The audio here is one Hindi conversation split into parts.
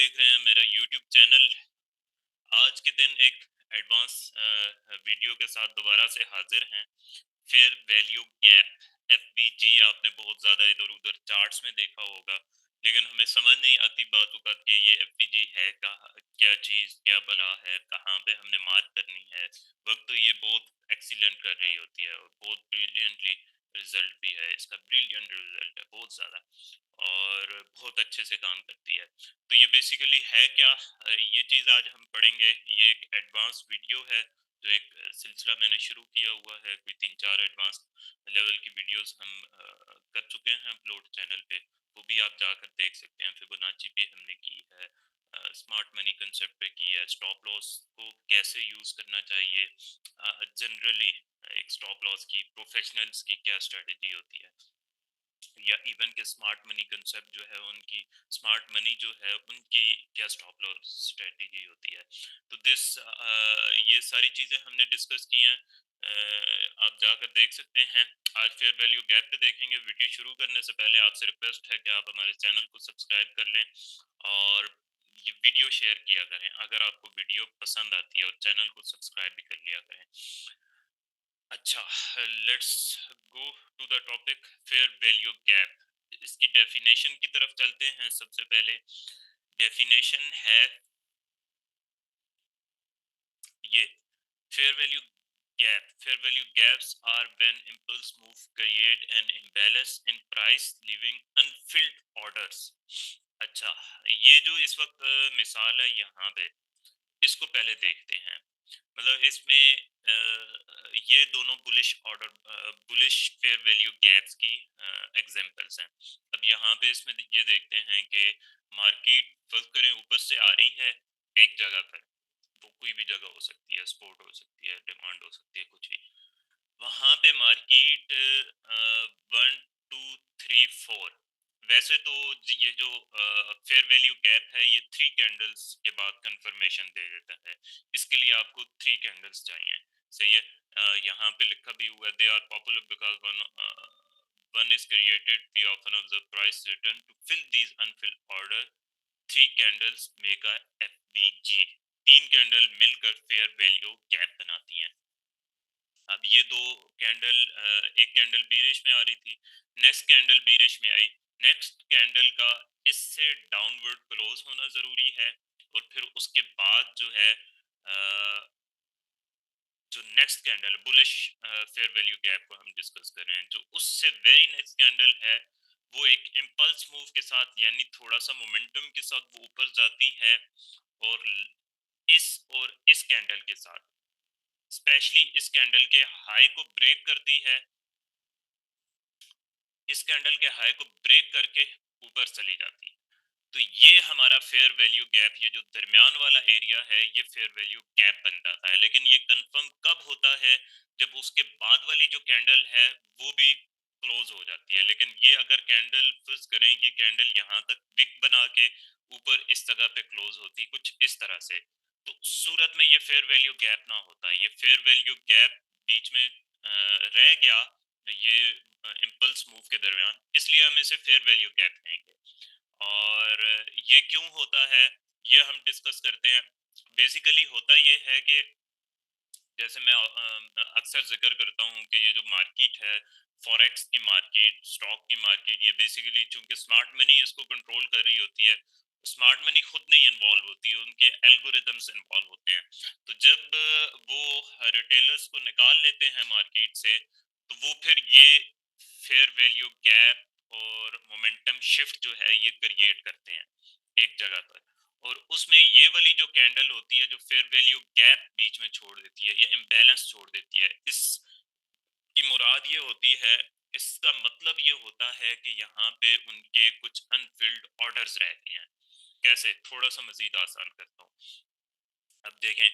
देख रहे हैं मेरा YouTube चैनल। आज के दिन एक एडवांस वीडियो के साथ दोबारा से हाजिर हैं। फेयर वैल्यू गैप, एफवीजी, आपने बहुत ज़्यादा इधर उधर चार्ट्स में देखा होगा, लेकिन हमें समझ नहीं आती बातों का कि ये एफवीजी है कहाँ, क्या चीज़, क्या बला है, कहाँ पे हमने मार्क करनी है। वक्त तो ये बहुत एक्सीलेंट कर रही होती है और बहुत ब्रिलियंटली रिजल्ट भी है इसका, ब्रिलियंट रिजल्ट है बहुत ज़्यादा, और बहुत अच्छे से काम करती है। तो ये बेसिकली है क्या, ये चीज़ आज हम पढ़ेंगे। ये एक एडवांस वीडियो है, जो एक सिलसिला मैंने शुरू किया हुआ है। कोई 3-4 एडवांस लेवल की वीडियोस हम कर चुके हैं अपलोड चैनल पे, वो भी आप जाकर देख सकते हैं। फिबोनाची भी हमने की है, स्मार्ट मनी कंसेप्ट पे की है, स्टॉप लॉस को कैसे यूज करना चाहिए जनरली, एक स्टॉप लॉस की प्रोफेशनल्स की क्या स्ट्रेटजी होती है, या इवन के स्मार्ट मनी कंसेप्ट जो है उनकी, स्मार्ट मनी जो है उनकी क्या स्टॉप लॉस स्ट्रेटजी होती है। तो ये सारी चीज़ें हमने डिस्कस की हैं। आप जाकर देख सकते हैं। आज फेयर वैल्यू गैप पे देखेंगे। वीडियो शुरू करने से पहले आपसे रिक्वेस्ट है कि आप हमारे चैनल को सब्सक्राइब कर लें और ये वीडियो शेयर किया करें अगर आपको वीडियो पसंद आती है, और चैनल को सब्सक्राइब भी कर लिया करें। अच्छा, let's go to the topic, fair value gap. इसकी डेफिनेशन की तरफ चलते हैं। सबसे पहले डेफिनेशन है ये, fair value gap, fair value gaps are when impulse move create an imbalance in price leaving unfilled orders। अच्छा, ये जो इस वक्त मिसाल है यहाँ पे, इसको पहले देखते हैं। मतलब इसमें ये दोनों bullish order, bullish fair value gaps की एग्जांपल्स हैं। अब यहाँ पे इसमें ये देखते हैं कि मार्केट फर्ज करें ऊपर से आ रही है एक जगह पर, वो कोई भी जगह हो सकती है, स्पोर्ट हो सकती है, डिमांड हो सकती है, कुछ भी। वहां पे मार्केट 1 2 3 4, वैसे तो ये जो फेयर वैल्यू गैप है ये 3 कैंडल्स के बाद कंफर्मेशन दे देता है। इसके लिए आपको 3 कैंडल्स चाहिए। सही है। यहाँ पे लिखा भी हुआ है, they are popular because one is created, we often observe price return to fill these unfilled order. 3 candles make a FVG. 3 candle मिलकर फेयर वैल्यू गैप बनाती हैं। अब ये दो कैंडल, एक कैंडल बीरिश में आ रही थी, नेक्स्ट कैंडल बीरिश में आई। नेक्स्ट कैंडल का इससे डाउनवर्ड क्लोज होना जरूरी है, और फिर उसके बाद जो है जो next candle bullish fair value gap को हम डिस्कस कर रहे हैं, जो उससे वेरी नेक्स्ट कैंडल है, वो एक इम्पल्स मूव के साथ, यानी थोड़ा सा मोमेंटम के साथ वो ऊपर जाती है, और इस और इस कैंडल के साथ, स्पेशली इस कैंडल के हाई को ब्रेक करती है, इस कैंडल के हाई को ब्रेक करके ऊपर चली जाती है। तो ये हमारा फेयर वैल्यू गैप, ये जो दरमियान वाला एरिया है, ये फेयर वैल्यू गैप बन जाता है। लेकिन ये कंफर्म कब होता है, जब उसके बाद वाली जो कैंडल है वो भी क्लोज हो जाती है। लेकिन ये अगर कैंडल फर्ज करें, ये कैंडल यहाँ तक विक बना के ऊपर इस जगह पे क्लोज होती कुछ इस तरह से, तो सूरत में ये फेयर वैल्यू गैप ना होता। ये फेयर वैल्यू गैप बीच में रह गया, ये इम्पल्स मूव के दरमियान, इसलिए हम इसे फेयर वैल्यू गैप कहेंगे। और ये क्यों होता है, ये हम डिस्कस करते हैं। बेसिकली होता ये है कि जैसे मैं अक्सर जिक्र करता हूँ कि ये जो मार्केट है, फॉरेक्स की मार्केट, स्टॉक की मार्केट, ये बेसिकली चूंकि स्मार्ट मनी इसको कंट्रोल कर रही होती है, स्मार्ट मनी खुद नहीं इन्वॉल्व होती है, उनके एल्गोरिदम्स इन्वॉल्व होते हैं। तो जब वो रिटेलर्स को निकाल लेते हैं मार्केट से, तो वो फिर ये फेयर वैल्यू गैप और मोमेंटम शिफ्ट जो है ये क्रिएट करते हैं एक जगह पर। और उसमें ये वाली जो कैंडल होती है, जो फेयर वैल्यू गैप बीच में छोड़ देती है या इम्बैलेंस छोड़ देती है, इस की मुराद ये होती है, इसका मतलब ये होता है कि यहाँ पे उनके कुछ अनफिल्ड ऑर्डर्स रहते हैं। कैसे, थोड़ा सा मजीद आसान करता हूँ। अब देखें,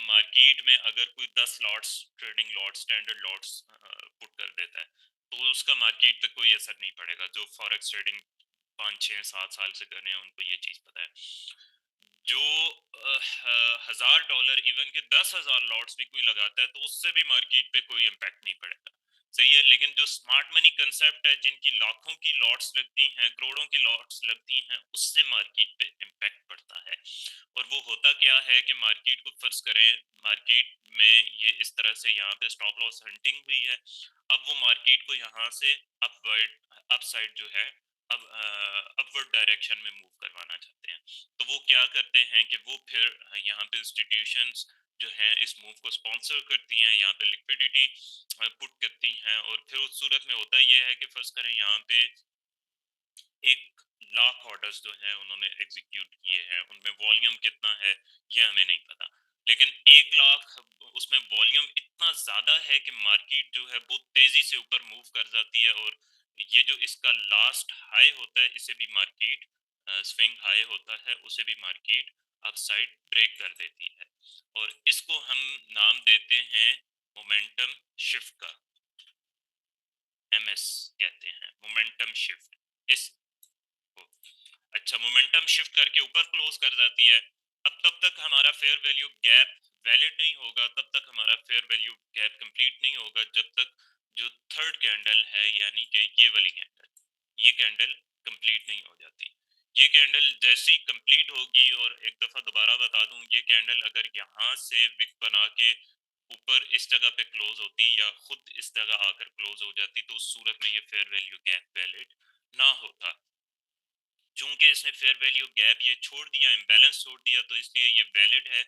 मार्केट में अगर कोई 10 lots, trading lots, standard lots put कर देता है, तो उसका मार्केट पे कोई असर नहीं पड़ेगा। जो फॉरेक्स ट्रेडिंग 5 6 7 साल से कर रहे हैं उनको ये चीज पता है। जो $1000, इवन के 10,000 लॉट्स भी कोई लगाता है, तो उससे भी मार्केट पे कोई इम्पैक्ट नहीं पड़ेगा। सही है, लेकिन जो स्मार्ट मनी कंसेप्ट है, जिनकी लाखों की लॉट्स लगती हैं, करोड़ों की लॉट्स लगती हैं, उससे मार्केट पे इम्पैक्ट पड़ता है। और वो होता क्या है कि मार्केट को फर्ज करें, मार्केट में ये इस तरह से यहाँ पे स्टॉप लॉस हंटिंग हुई है। अब वो मार्केट को यहाँ से अपवर्ड अपसाइड जो है, अब अपवर्ड डायरेक्शन में मूव करवाना चाहते हैं। तो वो क्या करते हैं कि वो फिर यहाँ पे इंस्टीट्यूशंस जो हैं इस मूव को स्पॉन्सर करती हैं, यहाँ पे लिक्विडिटी पुट करती हैं। और फिर उस सूरत में होता ये है कि फर्ज करें यहाँ पे 1 लाख ऑर्डर्स जो हैं उन्होंने एग्जीक्यूट किए हैं, उनमें वॉल्यूम कितना है ये हमें नहीं पता, लेकिन 1 लाख उसमें वॉल्यूम इतना ज्यादा है कि मार्केट जो है बहुत तेजी से ऊपर मूव कर जाती है। और ये जो इसका लास्ट हाई होता है, इसे भी मार्केट स्विंग हाई होता है, उसे भी मार्केट अपसाइड ब्रेक कर देती है। और इसको हम नाम देते हैं मोमेंटम शिफ्ट का, एमएस कहते हैं, मोमेंटम शिफ्ट। इस अच्छा, मोमेंटम शिफ्ट करके ऊपर क्लोज कर जाती है। अब तब तक हमारा फेयर वैल्यू गैप वैलिड नहीं होगा, तब तक हमारा फेयर वैल्यू गैप कंप्लीट नहीं होगा, जब तक जो थर्ड कैंडल है, यानी कि ये वाली कैंडल, ये कैंडल कंप्लीट नहीं हो जाती। ये कैंडल जैसी कंप्लीट होगी, और एक दफा दोबारा बता दूं, ये कैंडल अगर यहाँ से विक बना के ऊपर इस जगह पे क्लोज होती, या खुद इस जगह आकर क्लोज हो जाती, तो उस सूरत में ये फेयर वैल्यू गैप वैलिड ना होता। चूंकि इसने फेयर वैल्यू गैप ये छोड़ दिया, इम्बैलेंस छोड़ दिया, तो इसलिए ये वैलिड है।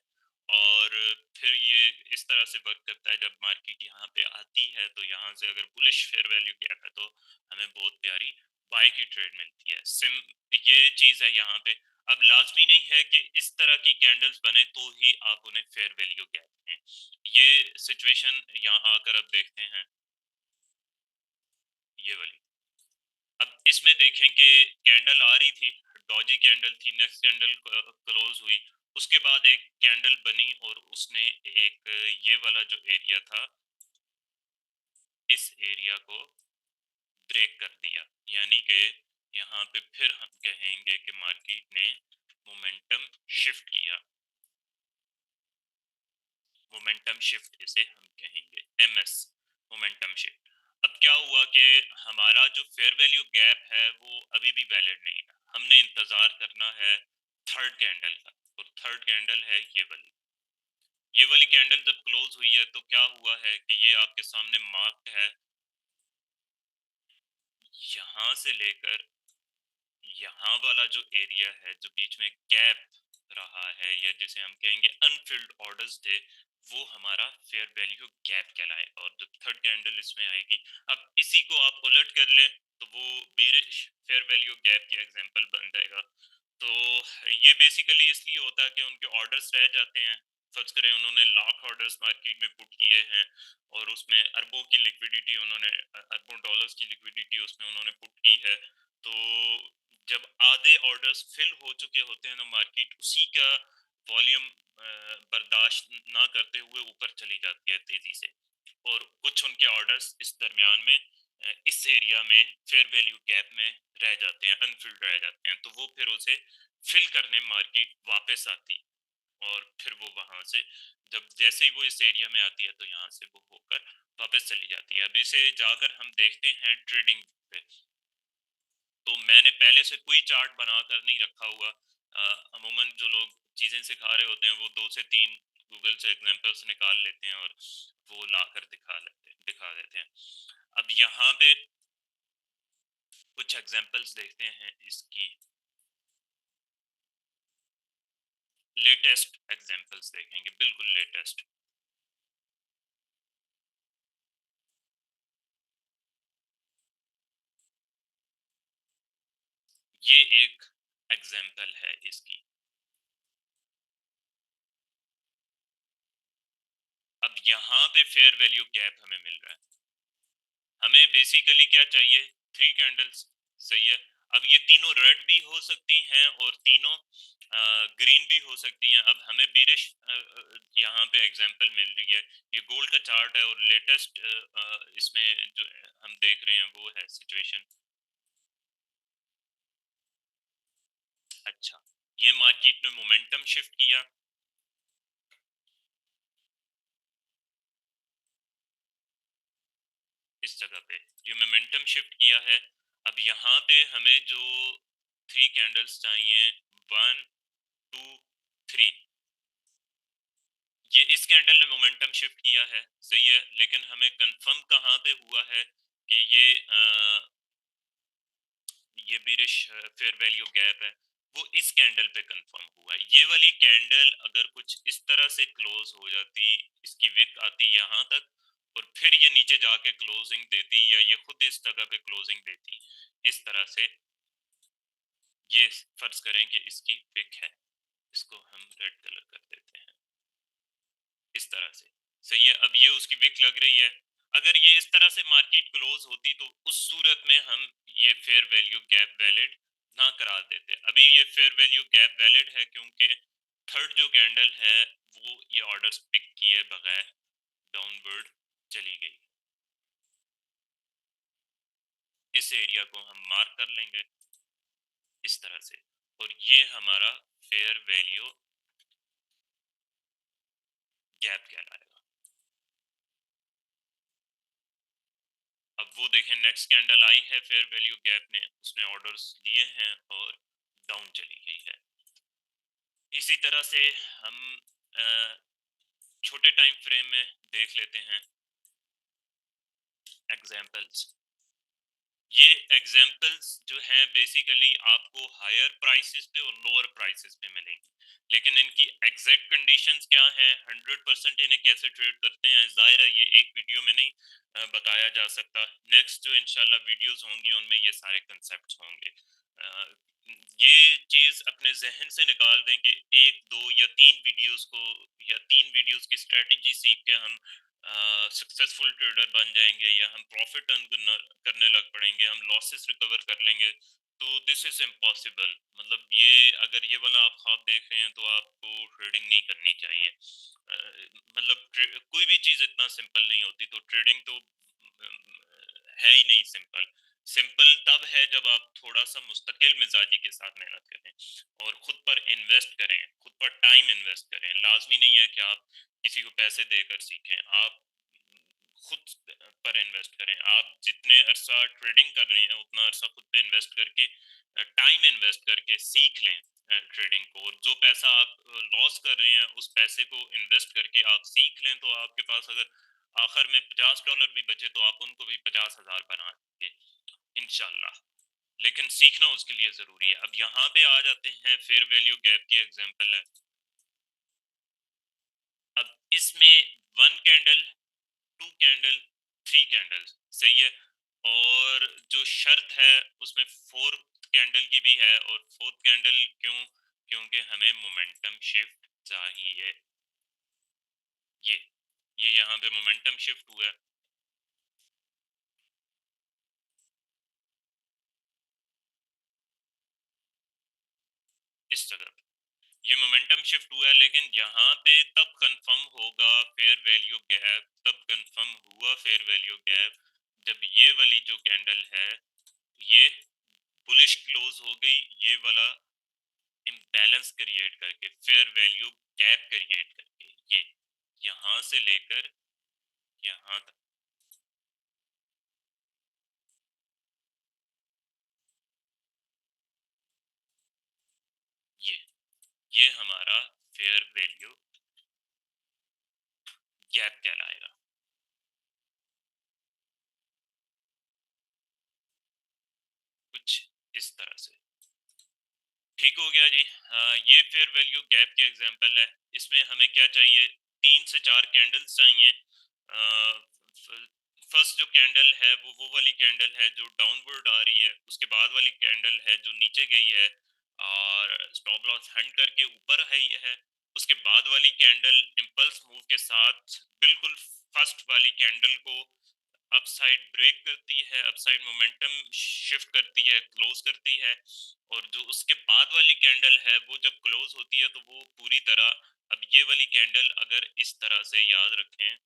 और फिर ये इस तरह से वर्क करता है, जब मार्केट यहाँ पे आती है तो यहाँ से अगर बुलिश फेयर वैल्यू गैप है तो हमें बहुत प्यारी बाय की ट्रेड मिलती है। सिम ये चीज है यहाँ पे। अब लाजमी नहीं है कि इस तरह की कैंडल्स बने तो ही आप उन्हें फेयर वैल्यू गैप दें। ये सिचुएशन यहाँ आकर अब देखते हैं, ये वाली। अब इसमें देखें कि कैंडल आ रही थी, डॉजी कैंडल थी, नेक्स्ट कैंडल क्लोज हुई, उसके बाद एक कैंडल बनी और उसने एक ये वाला जो एरिया था, इस एरिया को ब्रेक कर दिया। यानी कि यहाँ पे फिर हम कहेंगे कि मार्केट ने मोमेंटम शिफ्ट किया। मोमेंटम शिफ्ट इसे हम कहेंगे, एमएस, मोमेंटम शिफ्ट। अब क्या हुआ कि हमारा जो फेयर वैल्यू गैप है वो अभी भी वैलिड नहीं है, हमने इंतजार करना है थर्ड कैंडल का। और थर्ड कैंडल है ये वाली। ये वाली कैंडल जब क्लोज हुई है तो क्या हुआ है कि ये आपके सामने मार्क है, यहाँ से लेकर यहाँ वाला जो एरिया है, जो बीच में गैप रहा है, या जिसे हम कहेंगे अनफिल्ड ऑर्डर्स थे, वो हमारा फेयर वैल्यू गैप कहलाएगा। और जब थर्ड कैंडल इसमें आएगी, अब इसी को आप उलट कर लें तो वो बेरिश फेयर वैल्यू गैप की एग्जांपल बन जाएगा। तो ये बेसिकली इसलिए होता है कि उनके ऑर्डर्स रह जाते हैं। फर्ज करें उन्होंने लाख ऑर्डर्स मार्केट में पुट किए हैं, और उसमें अरबों की लिक्विडिटी उन्होंने, अरबों डॉलर्स की लिक्विडिटी उसमें उन्होंने पुट की है। तो जब आधे ऑर्डर्स फिल हो चुके होते हैं तो मार्केट उसी का वॉल्यूम बर्दाश्त ना करते हुए ऊपर चली जाती है तेजी से। और कुछ उनके ऑर्डर्स इस दरमियान में इस एरिया में फेयर वैल्यू गैप में रह जाते हैं, अनफिल्ड रह जाते हैं, तो वो फिर उसे फिल करने मार्केट वापस आती। और फिर वो वहां से जब जैसे ही वो इस एरिया में आती है तो यहाँ से वो होकर वापस चली जाती है। अब इसे जाकर हम देखते हैं ट्रेडिंग पे। तो मैंने पहले से कोई चार्ट बनाकर नहीं रखा हुआ। अमूमन जो लोग चीजें सिखा रहे होते हैं वो 2 से 3 गूगल से एग्जांपल्स निकाल लेते हैं और वो लाकर दिखा देते हैं। अब यहाँ पे कुछ एग्जांपल्स देखते हैं इसकी, लेटेस्ट एग्जांपल्स देखेंगे, बिल्कुल लेटेस्ट। ये एक एग्जांपल है इसकी। अब यहाँ पे फेयर वैल्यू गैप हमें मिल रहा है। हमें बेसिकली क्या चाहिए, 3 कैंडल्स, सही है। अब ये तीनों रेड भी हो सकती हैं और तीनों ग्रीन भी हो सकती हैं। अब हमें बीरिश यहाँ पे एग्जांपल मिल रही है, ये गोल्ड का चार्ट है, और लेटेस्ट इसमें जो हम देख रहे हैं वो है सिचुएशन। अच्छा, ये मार्केट में मोमेंटम शिफ्ट किया, इस जगह पे ये मोमेंटम शिफ्ट किया है। अब यहाँ पे हमें जो 3 कैंडल्स चाहिए, 1 2 3, ये इस कैंडल ने मोमेंटम शिफ्ट किया है, सही है, लेकिन हमें कंफर्म कहाँ पे हुआ है कि ये बिरिश फेयर वैल्यू गैप है, वो इस कैंडल पे कंफर्म हुआ है। ये वाली कैंडल अगर कुछ इस तरह से क्लोज हो जाती, इसकी विक आती यहाँ तक और फिर ये नीचे जाके क्लोजिंग देती, या ये खुद इस जगह पे क्लोजिंग देती इस तरह से, ये फर्ज करें कि इसकी विक है, इसको हम रेड कलर कर देते हैं इस तरह से, सही है। अब ये उसकी विक लग रही है। अगर ये इस तरह से मार्केट क्लोज होती तो उस सूरत में हम ये फेयर वैल्यू गैप वैलिड ना करार देते। अभी ये फेयर वैल्यू गैप वैलिड है क्योंकि थर्ड जो कैंडल है वो ये ऑर्डर्स पिक किए बगैर डाउनवर्ड चली गई। इस एरिया को हम मार्क कर लेंगे इस तरह से, और ये हमारा फेयर वैल्यू गैप कहलाएगा। अब वो देखें नेक्स्ट कैंडल आई है फेयर वैल्यू गैप ने, उसने ऑर्डर्स लिए हैं और डाउन चली गई है। इसी तरह से हम छोटे टाइम फ्रेम में देख लेते हैं एग्जांपल्स। ये एग्जांपल्स जो हैं बेसिकली आपको हायर प्राइसेस पे और लोअर प्राइसेस पे मिलेंगी, लेकिन इनकी एग्जैक्ट कंडीशंस क्या हैं, 100% इन्हें कैसे ट्रेड करते हैं, जाहिर है ये एक वीडियो में नहीं बताया जा सकता। नेक्स्ट जो इंशाल्लाह वीडियोस होंगी उनमें ये सारे कंसेप्ट्स होंगे। ये चीज अपने जहन से निकाल दें कि एक दो या तीन वीडियोस को या तीन वीडियोस की स्ट्रेटजी सीख के हम सक्सेसफुल ट्रेडर बन जाएंगे या हम प्रॉफिट अर्न करने लग पड़ेंगे, हम लॉसेस रिकवर कर लेंगे, तो दिस इज इम्पॉसिबल। मतलब ये अगर ये वाला आप ख्वाब देख रहे हैं तो आपको ट्रेडिंग नहीं करनी चाहिए। मतलब कोई भी चीज़ इतना सिंपल नहीं होती, तो ट्रेडिंग तो है ही नहीं सिंपल। सिंपल तब है जब आप थोड़ा सा मुस्तकिल मिजाजी के साथ मेहनत करें और खुद पर इन्वेस्ट करें, खुद पर टाइम इन्वेस्ट करें। लाजमी नहीं है कि आप किसी को पैसे देकर सीखें, आप खुद पर इन्वेस्ट करें। आप जितने अरसा ट्रेडिंग कर रहे हैं उतना अरसा खुद पे इन्वेस्ट करके, टाइम इन्वेस्ट करके सीख लें ट्रेडिंग को, और जो पैसा आप लॉस कर रहे हैं उस पैसे को इन्वेस्ट करके आप सीख लें, तो आपके पास अगर आखिर में $50 भी बचे तो आप उनको भी 50,000 बना देंगे इंशाल्लाह। लेकिन सीखना उसके लिए जरूरी है। अब यहाँ पे आ जाते हैं फेयर वैल्यू गैप की एग्जांपल है। अब इसमें 1 कैंडल, 2 कैंडल, 3 कैंडल्स, सही है, और जो शर्त है उसमें फोर्थ कैंडल की भी है। और फोर्थ कैंडल क्यों? क्योंकि हमें मोमेंटम शिफ्ट चाहिए। ये ये यहाँ पे मोमेंटम शिफ्ट हुआ है इस जगह पे, ये मोमेंटम शिफ्ट हुआ है, लेकिन यहाँ पे तब कंफर्म होगा फेयर वैल्यू गैप, तब कंफर्म हुआ फेयर वैल्यू गैप जब ये वाली जो कैंडल है ये बुलिश क्लोज हो गई, ये वाला इम्बैलेंस क्रिएट करके, फेयर वैल्यू गैप क्रिएट करके, ये यहाँ से लेकर यहाँ तक, ये ये हमारा फेयर वैल्यू गैप कहलाएगा। कुछ इस तरह से ठीक हो गया जी। ये फेयर वैल्यू गैप की एग्जांपल है। इसमें हमें क्या चाहिए, 3 से 4 कैंडल्स चाहिए। फर्स्ट जो कैंडल है वो वाली कैंडल है जो डाउनवर्ड आ रही है, उसके बाद वाली कैंडल है जो नीचे गई है और स्टॉप लॉस हंट करके ऊपर है। उसके बाद वाली कैंडल इम्पल्स मूव के साथ बिल्कुल फर्स्ट वाली कैंडल को अपसाइड ब्रेक करती है, अपसाइड मोमेंटम शिफ्ट करती है, क्लोज करती है। और जो उसके बाद वाली कैंडल है वो जब क्लोज होती है तो वो पूरी तरह, अब ये वाली कैंडल अगर इस तरह से याद रखें,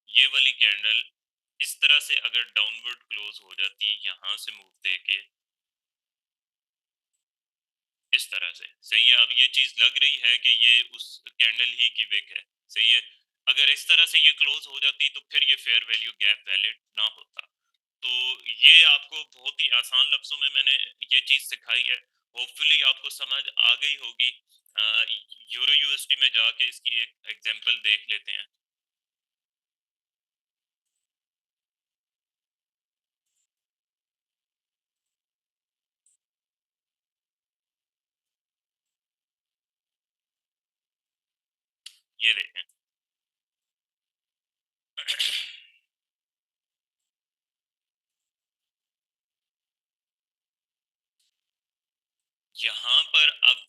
ये वाली कैंडल इस तरह से अगर डाउनवर्ड क्लोज हो जाती यहाँ से मूव देके इस तरह से, सही है। अब ये चीज लग रही है कि ये उस कैंडल ही की विक है, सही है। अगर इस तरह से ये क्लोज हो जाती तो फिर ये फेयर वैल्यू गैप वैलिड ना होता। तो ये आपको बहुत ही आसान लफ्जों में मैंने ये चीज सिखाई है। होपफुली आपको समझ आ गई होगी। यूरो यूएसडी में जाके इसकी एक एग्जांपल देख लेते हैं। ये देखें। यहाँ पर अब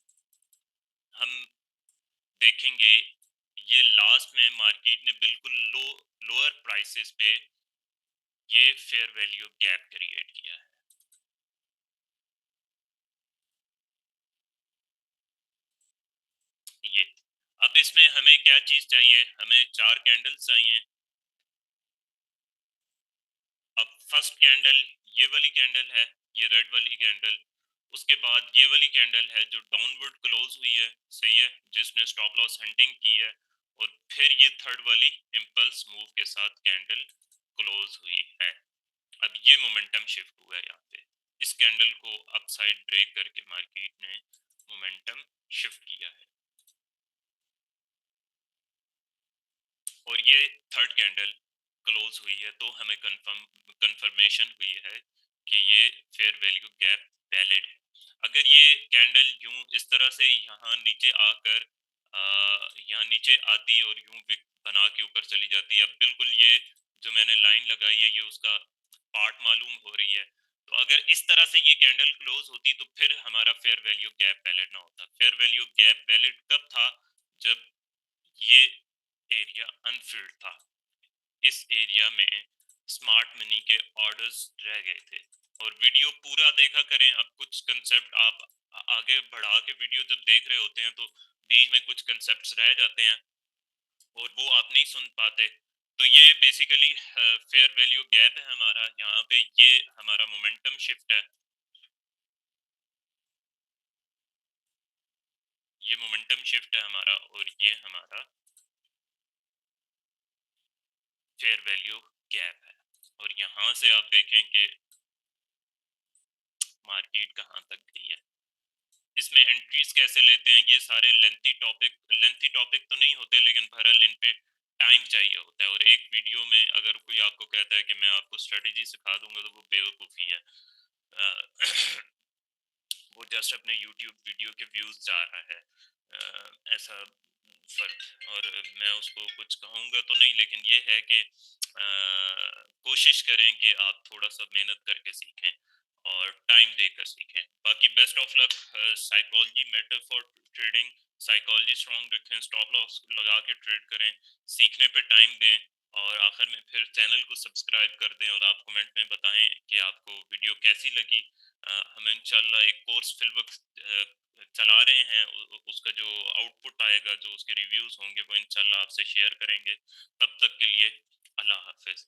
हम देखेंगे ये लास्ट में मार्केट ने बिल्कुल लोअर प्राइसेस पे ये फेयर वैल्यू गैप क्रिएट किया है। ये अब इसमें हमें क्या चीज चाहिए, हमें 4 कैंडल्स चाहिए। अब फर्स्ट कैंडल ये वाली कैंडल है, ये रेड वाली कैंडल। उसके बाद ये वाली कैंडल है जो डाउनवर्ड क्लोज हुई है, सही है, जिसने स्टॉप लॉस हंटिंग की है। और फिर ये थर्ड वाली इम्पल्स मूव के साथ कैंडल क्लोज हुई है। अब ये मोमेंटम शिफ्ट हुआ है यहाँ पे। इस कैंडल को अपसाइड ब्रेक करके मार्केट ने मोमेंटम शिफ्ट किया है। और ये थर्ड कैंडल क्लोज हुई है, तो हमें कंफर्मेशन हुई है कि ये फेयर वैल्यू गैप वैलिड है। अगर ये कैंडल यूं इस तरह से यहाँ नीचे आकर यहाँ नीचे आती और यूं विक बना के ऊपर चली जाती, अब बिल्कुल ये जो मैंने लाइन लगाई है ये उसका पार्ट मालूम हो रही है। तो अगर इस तरह से ये कैंडल क्लोज होती तो फिर हमारा फेयर वैल्यू गैप वैलिड ना होता। फेयर वैल्यू गैप वैलिड कब था, जब ये एरिया अनफिल्ड था। इस एरिया में स्मार्ट मनी के ऑर्डर्स रह गए थे। और वीडियो पूरा देखा करें। अब कुछ कंसेप्ट आप आगे बढ़ा के वीडियो जब देख रहे होते हैं तो बीच में कुछ कंसेप्ट्स रह जाते हैं और वो आप नहीं सुन पाते। तो ये बेसिकली फेयर वैल्यू गैप है हमारा, यहाँ पे ये हमारा मोमेंटम शिफ्ट है। ये मोमेंटम शिफ्ट है हमारा और ये हमारा फेयर वैल्यू गैप है। और यहाँ से आप देखें कि मार्केट कहाँ तक गई है। इसमें एंट्रीज कैसे लेते हैं, ये सारे लेंथी टॉपिक तो नहीं होते, लेकिन बहरहाल इन पे टाइम चाहिए होता है। और एक वीडियो में अगर कोई आपको कहता है कि मैं आपको स्ट्रेटजी सिखा दूंगा तो वो बेवकूफ़ी है। वो जस्ट अपने यूट्यूब वीडियो के व्यूज चाह रहा है, ऐसा फर्क। और मैं उसको कुछ कहूँगा तो नहीं, लेकिन ये है कि कोशिश करें कि आप थोड़ा सा मेहनत करके सीखें और टाइम देकर सीखें। बाकी best of luck. Psychology matter for trading. Psychology strong रखें, स्टॉप लॉस लगा के ट्रेड करें, सीखने पे टाइम दें। और आखिर में फिर चैनल को सब्सक्राइब कर दें और आप कमेंट में बताएं कि आपको वीडियो कैसी लगी। हम इंशाल्लाह एक कोर्स फिल वक्त चला रहे हैं, उसका जो आउटपुट आएगा, जो उसके रिव्यूज होंगे, वो इंशाल्लाह आपसे शेयर करेंगे। तब तक के लिए अल्लाह हाफिज।